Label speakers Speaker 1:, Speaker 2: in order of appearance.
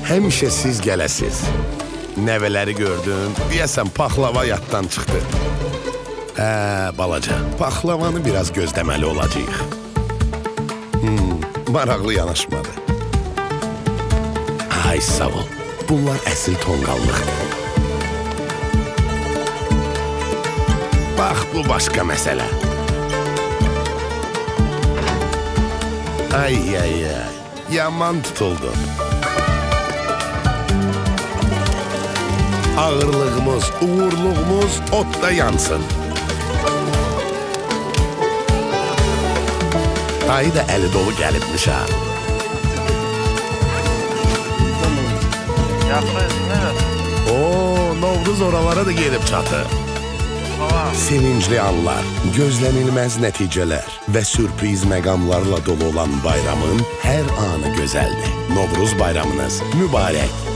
Speaker 1: Həmişə siz gələsiz. Nəvələri gördüm, deyəsən paxlava yaddan çıxdı. Balaca, paxlavanı biraz gözləməli olacağıq. Maraqlı yanaşmadı. Ay sağ ol, bunlar əsl tonqallıqdır. Bax, bu başqa məsələ. Ay, yaman tutuldu. Ağırlığımız, uğurluğumuz otda yansın. Dayı da əli dolu gəlibmiş ha. Novruz oralara da gelib çatı. Sevincli anlar, gözlənilməz nəticələr və sürpriz məqamlarla dolu olan bayramın hər anı gözəldir. Novruz bayramınız mübarək.